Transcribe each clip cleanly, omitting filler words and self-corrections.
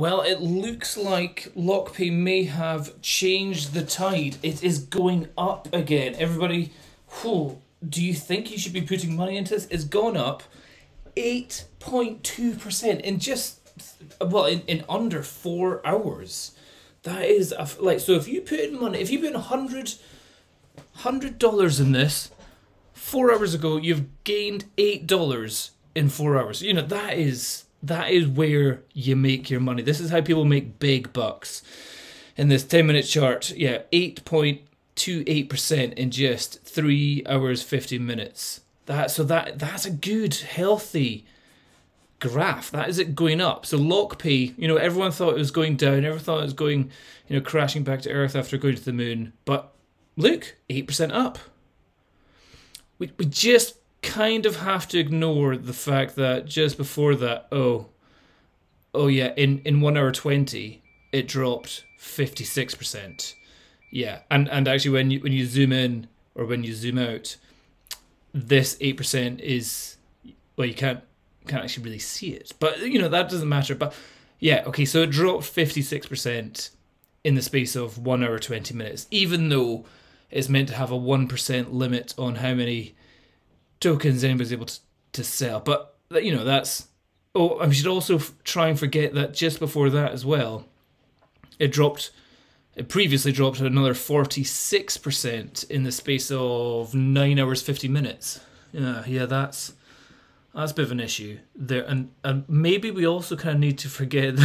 Well, it looks like LockPay may have changed the tide. It is going up again. Everybody, whew, do you think you should be putting money into this? It's gone up 8.2% in just, well, in under 4 hours. That is, so if you put in money, if you put in $100 in this, 4 hours ago, you've gained $8 in 4 hours. You know, that is where you make your money. This is how people make big bucks. In this 10-minute chart, yeah, 8.28% in just 3 hours, 50 minutes. That's a good, healthy graph. That is it going up. So LockPay, you know, everyone thought it was going down. Everyone thought it was going, you know, crashing back to Earth after going to the moon. But look, 8% up. We just kind of have to ignore the fact that just before that, oh yeah, in 1 hour 20, it dropped 56%. Yeah, and actually when you zoom in or when you zoom out, this 8% is, well, you can't actually really see it, but you know that doesn't matter. But yeah, okay, so it dropped 56% in the space of 1 hour 20 minutes, even though it's meant to have a 1% limit on how many tokens anybody's able to sell. But you know, that's, oh, I should also try and forget that just before that as well, it previously dropped another 46% in the space of 9 hours 50 minutes. Yeah, that's a bit of an issue there. And maybe we also kind of need to forget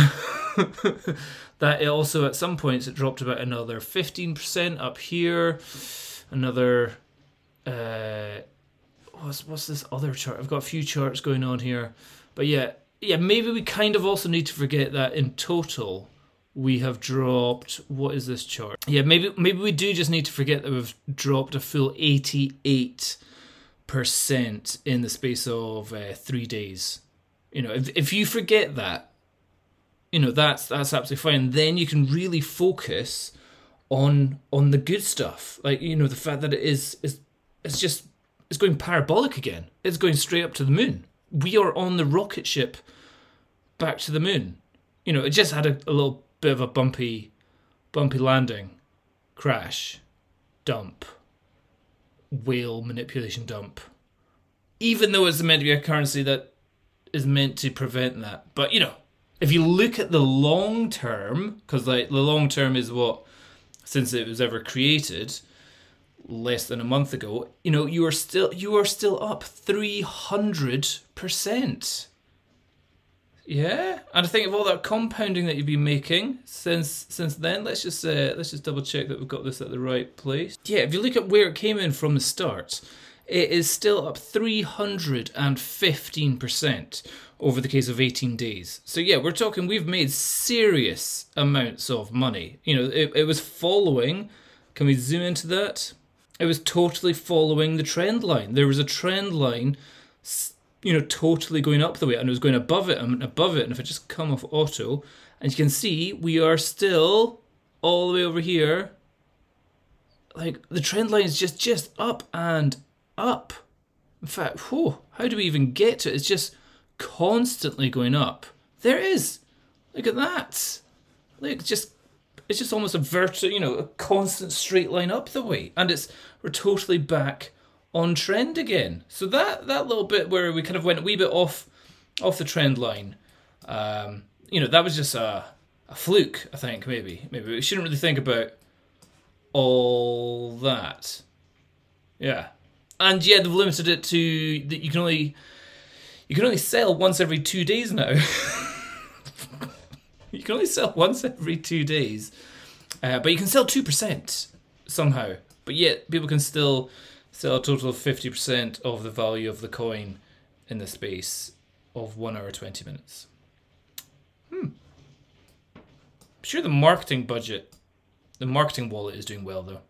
that it also at some points it dropped about another 15% up here, another what's this other chart? I've got a few charts going on here. But yeah, maybe we kind of also need to forget that in total we have dropped, what is this chart? Yeah, maybe we do just need to forget that we've dropped a full 88% in the space of 3 days. You know, if you forget that, you know, that's absolutely fine. Then you can really focus on the good stuff. Like, you know, the fact that it's going parabolic again. It's going straight up to the moon. We are on the rocket ship back to the moon. You know, it just had a little bit of a bumpy landing, crash, dump, whale manipulation dump. Even though it's meant to be a currency that is meant to prevent that. But, you know, if you look at the long term, because like the long term is what, since it was ever created, less than a month ago, you know, you are still up 300%. Yeah, and I think of all that compounding that you've been making since then. Let's just double check that we've got this at the right place. Yeah, if you look at where it came in from the start, it is still up 315% over the case of 18 days. So yeah, we're talking, we've made serious amounts of money. You know, it was following. Can we zoom into that? It was totally following the trend line. There was a trend line, you know, totally going up the way, and it was going above it and above it. And if I just come off auto, and you can see we are still all the way over here. Like the trend line is just up and up. In fact, whew, how do we even get to it? It's just constantly going up. There it is. Look at that. Look, it's just almost a you know, a constant straight line up the way, and we're totally back on trend again. So that little bit where we kind of went a wee bit off the trend line, you know, that was just a fluke. I think maybe we shouldn't really think about all that. Yeah, and yeah, they've limited it to that you can only sell once every 2 days now. You can only sell once every 2 days, but you can sell 2% somehow. But yet people can still sell a total of 50% of the value of the coin in the space of 1 hour 20 minutes. I'm sure the marketing budget, the marketing wallet is doing well though.